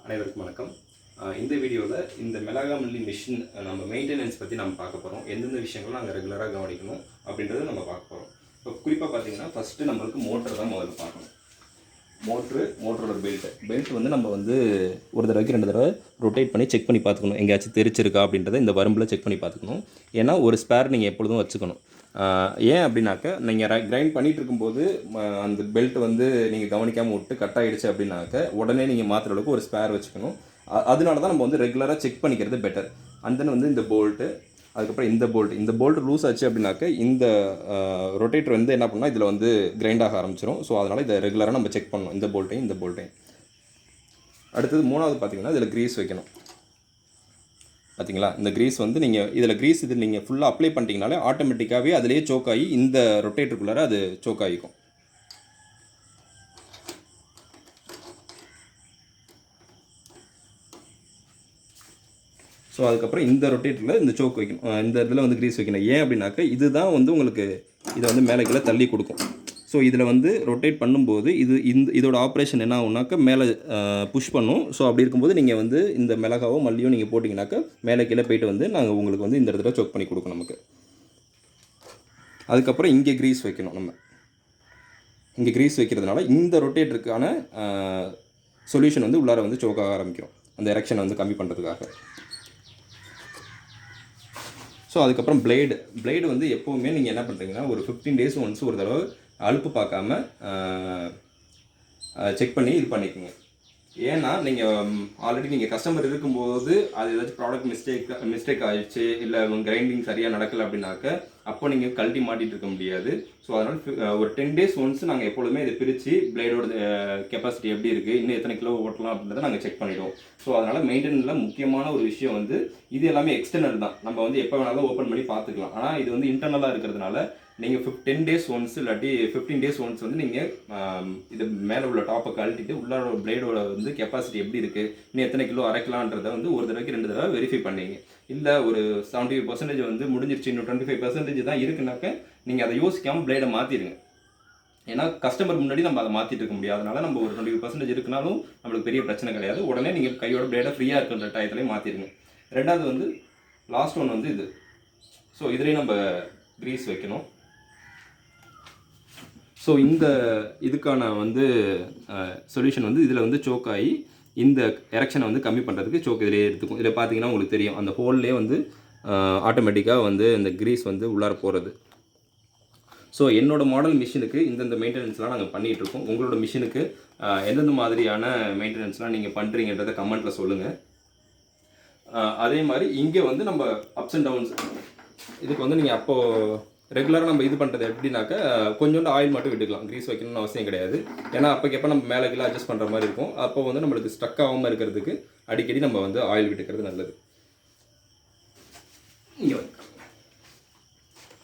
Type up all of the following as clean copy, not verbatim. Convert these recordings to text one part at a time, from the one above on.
அனைவருக்கும் வணக்கம். இந்த வீடியோவில் இந்த மிளகாய் மல்லி மிஷின் நம்ம மெயின்டெனன்ஸ் பற்றி நம்ம பார்க்க போகிறோம். எந்தெந்த விஷயங்களும் நாங்கள் ரெகுலராக கவனிக்கணும் அப்படின்றத நம்ம பார்க்க போகிறோம். இப்போ குறிப்பாக பார்த்தீங்கன்னா ஃபஸ்ட்டு நம்மளுக்கு மோட்டர் தான் முதல்ல பார்க்கணும். மோட்டரோட பெல்ட் வந்து நம்ம வந்து ஒரு தடவைக்கு 2 தடவை ரொட்டேட் பண்ணி செக் பண்ணி பார்த்துக்கணும். எங்கேயாச்சும் தெரிச்சிருக்கா அப்படின்றத இந்த வரம்பில் செக் பண்ணி பார்த்துக்கணும். ஏன்னா ஒரு ஸ்பேர் நீங்கள் எப்பொழுதும் வச்சுக்கணும். ஏன் அப்படின்னாக்க நீங்கள் கிரைண்ட் பண்ணிகிட்டு இருக்கும்போது அந்த பெல்ட் வந்து நீங்கள் கவனிக்காமல் விட்டு கட் ஆகிடுச்சு அப்படின்னாக்க உடனே நீங்கள் மாற்றுற அளவுக்கு ஒரு ஸ்பேர் வச்சுக்கணும். அதனால தான் நம்ம வந்து ரெகுலராக செக் பண்ணிக்கிறது பெட்டர். அண்ட் தென் வந்து இந்த போல்ட்டு, அதுக்கப்புறம் இந்த போல்ட் லூஸ் ஆச்சு அப்படின்னாக்க இந்த ரொட்டேட்டர் வந்து என்ன பண்ணால் இதில் வந்து கிரைண்ட் ஆக ஆரம்பிச்சிடும். ஸோ அதனால் இதை ரெகுலராக நம்ம செக் பண்ணணும், இந்த போல்ட்டையும். அடுத்தது மூணாவது பார்த்தீங்கன்னா இதில் க்ரீஸ் வைக்கணும். பார்த்தீங்களா, இந்த க்ரீஸ் வந்து நீங்கள் இதில் நீங்கள் ஃபுல்லாக அப்ளை பண்ணிட்டீங்கனாலே ஆட்டோமேட்டிக்காகவே அதிலேயே சோக் ஆகி இந்த ரொட்டேட்டருக்குள்ளார அது சோக் ஆகிக்கும். ஸோ அதுக்கப்புறம் இந்த ரொட்டேட்டரில் இந்த சோக் வைக்கணும், இந்த இதில் வந்து க்ரீஸ் வைக்கணும். ஏன் அப்படின்னாக்க இதுதான் வந்து உங்களுக்கு இதை வந்து மேலே கீழே தள்ளி கொடுக்கும். ஸோ இதில் வந்து ரொட்டேட் பண்ணும்போது இதோட ஆப்ரேஷன் என்ன ஆகுனாக்கா மேலே புஷ் பண்ணும். ஸோ அப்படி இருக்கும்போது நீங்கள் வந்து இந்த மிளகாவோ மல்லியோ நீங்கள் போட்டிங்கனாக்கா மேலே கீழே போய்ட்டு வந்து நாங்கள் உங்களுக்கு வந்து இந்த இடத்துல சோக் பண்ணி கொடுக்கும் நமக்கு. அதுக்கப்புறம் இங்கே க்ரீஸ் வைக்கணும். இங்கே க்ரீஸ் வைக்கிறதுனால இந்த ரொட்டேட்டருக்கான சொல்யூஷன் வந்து உள்ளார வந்து சோக் ஆக ஆரம்பிக்கும், அந்த எரெக்ஷனை வந்து கம்மி பண்ணுறதுக்காக. ஸோ அதுக்கப்புறம் பிளேடு வந்து எப்போவுமே நீங்கள் என்ன பண்ணுறீங்கன்னா ஒரு 15 days ஒன்ஸ் ஒரு தடவை அலுப்பு பார்க்காம செக் பண்ணி இது பண்ணிக்கோங்க. ஏன்னா நீங்கள் ஆல்ரெடி நீங்கள் கஸ்டமர் இருக்கும்போது அது ஏதாச்சும் ப்ராடக்ட் மிஸ்டேக் ஆகிடுச்சு, இல்லை கிரைண்டிங் சரியாக நடக்கலை அப்படின்னாக்க அப்போ நீங்கள் கழட்டி மாட்டிகிட்டு இருக்க முடியாது. ஸோ அதனால் ஒரு 10 days ஒன்ஸ் நாங்கள் எப்பொழுதுமே இதை பிரித்து பிளேடோட கெப்பாசிட்டி எப்படி இருக்குது, இன்னும் எத்தனை கிலோ ஓட்டலாம் அப்படின்றத நாங்கள் செக் பண்ணிவிடுவோம். ஸோ அதனால் மெயின்டெனன்ஸில் முக்கியமான ஒரு விஷயம் வந்து இது எல்லாமே எக்ஸ்டர்னல் தான், நம்ம வந்து எப்போ வேணாலும் ஓப்பன் பண்ணி பார்த்துக்கலாம். ஆனால் இது வந்து இன்டர்னலாக இருக்கிறதுனால நீங்கள் 10 days ஒன்ஸ் இல்லாட்டி 15 days ஒன்ஸ் வந்து நீங்கள் இது மேலே உள்ள டாப்பை கழட்டிட்டு உள்ளார பிளேடோட வந்து கெப்பாசிட்டி எப்படி இருக்குது, இன்னும் எத்தனை கிலோ அரைக்கலான்றதை வந்து ஒரு தடவைக்கு 2 தடவை வெரிஃபை பண்ணிங்க. இல்லை ஒரு 75% வந்து முடிஞ்சிருச்சு, இன்னும் 25% தான் இருக்குனாக்க நீங்கள் அதை யோசிக்காமல் பிளேடை மாற்றிடுங்க. ஏன்னா கஸ்டமர் முன்னாடி நம்ம அதை மாற்றிட்டு இருக்க முடியாது. அதனால் நம்ம ஒரு 25% இருக்குனாலும் நம்மளுக்கு பெரிய பிரச்சனை கிடையாது. உடனே நீங்கள் கையோட பிளேடை ஃப்ரீயாக இருக்கிற டயத்துலேயே மாற்றிடுங்க. ரெண்டாவது வந்து லாஸ்ட் ஒன் வந்து இது. ஸோ இதுலேயும் நம்ம க்ரீஸ் வைக்கணும். ஸோ இதுக்கான வந்து சொல்யூஷன் வந்து இதில் வந்து சோக் ஆகி இந்த எரெக்ஷனை வந்து கம்மி பண்ணுறதுக்கு சோக் இதிலே எடுத்துக்கும். இதில் பார்த்தீங்கன்னா உங்களுக்கு தெரியும், அந்த ஹோல்லே வந்து ஆட்டோமேட்டிக்காக வந்து இந்த க்ரீஸ் வந்து உள்ளார போகிறது. ஸோ என்னோடய மாடல் மிஷினுக்கு இந்தந்த மெயின்டெனன்ஸ்லாம் நாங்கள் பண்ணிகிட்ருக்கோம். உங்களோட மிஷினுக்கு எந்தெந்த மாதிரியான மெயின்டெனன்ஸ்லாம் நீங்கள் பண்ணுறீங்கன்றதை கமெண்ட்டில் சொல்லுங்கள். அதே மாதிரி இங்கே வந்து நம்ம அப்ஸ் அண்ட் டவுன்ஸ் இதுக்கு வந்து நீங்கள் அப்போது ரெகுலராக நம்ம இது பண்ணுறது எப்படின்னாக்கா கொஞ்சோண்டு ஆயில் மட்டும் விட்டுக்கலாம், க்ரீஸ் வைக்கணும்னு அவசியம் கிடையாது. ஏன்னா அப்போக்கப்போ நம்ம மேலே கீழே அட்ஜஸ்ட் பண்ணுற மாதிரி இருக்கும். அப்போ வந்து நம்மளுக்கு ஸ்டக் ஆகாமல் இருக்கிறதுக்கு அடிக்கடி நம்ம வந்து ஆயில் விட்டுக்கிறது நல்லது.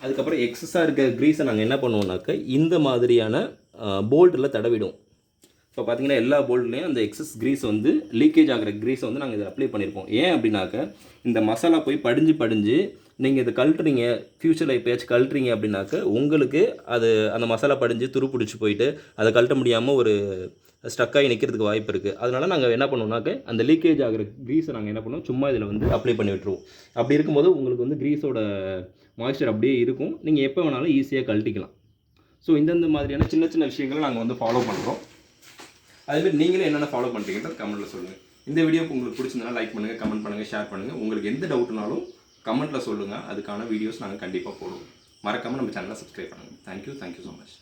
அதுக்கப்புறம் எக்ஸஸாக இருக்க க்ரீஸை நாங்கள் என்ன பண்ணுவோம்னாக்கா இந்த மாதிரியான போல்ட்டில் தடவிடுவோம். இப்போ பார்த்தீங்கன்னா எல்லா போல்ட்லேயும் அந்த எக்ஸஸ் க்ரீஸ் வந்து லீக்கேஜ் ஆகிற க்ரீஸை வந்து நாங்கள் இதை அப்ளை பண்ணியிருப்போம். ஏன் அப்படின்னாக்க இந்த மசாலா போய் படிஞ்சு நீங்கள் இதை கழட்டுறீங்க, ஃப்யூச்சரில் எப்போயாச்சும் கழட்டுறீங்க அப்படின்னாக்க உங்களுக்கு அது அந்த மசாலா படிஞ்சு துருப்பிடிச்சு போயிட்டு அதை கழட்ட முடியாமல் ஒரு ஸ்டக்காகி நிற்கிறதுக்கு வாய்ப்பு இருக்குது. அதனால் நாங்கள் என்ன பண்ணுவோம்னாக்க அந்த லீக்கேஜ் ஆகிற க்ரீஸை நாங்கள் என்ன பண்ணுவோம், சும்மா இதில் வந்து அப்ளை பண்ணி விட்டுருவோம். அப்படி இருக்கும்போது உங்களுக்கு வந்து க்ரீஸோட மாய்ஸ்சர் அப்படியே இருக்கும், நீங்கள் எப்போ வேணாலும் ஈஸியாக கழட்டிக்கலாம். ஸோ இந்தந்த மாதிரியான சின்ன விஷயங்களை நாங்கள் வந்து ஃபாலோ பண்ணுறோம். அதேமாதிரி நீங்களே என்னென்ன ஃபாலோ பண்ணுறீங்கன்னு கமெண்ட்டில் சொல்லுங்கள். இந்த வீடியோ உங்களுக்கு பிடிச்சிருந்தனா லைக் பண்ணுங்கள், கமெண்ட் பண்ணுங்கள், ஷேர் பண்ணுங்கள். உங்களுக்கு எந்த டவுட்னாலும் கமெண்ட்டில் சொல்லுங்கள், அதுக்கான வீடியோஸ் நாங்கள் கண்டிப்பாக போடுவோம். மறக்காமல் நம்ம சேனலை சப்ஸ்கிரைப் பண்ணுங்கள். Thank you so much.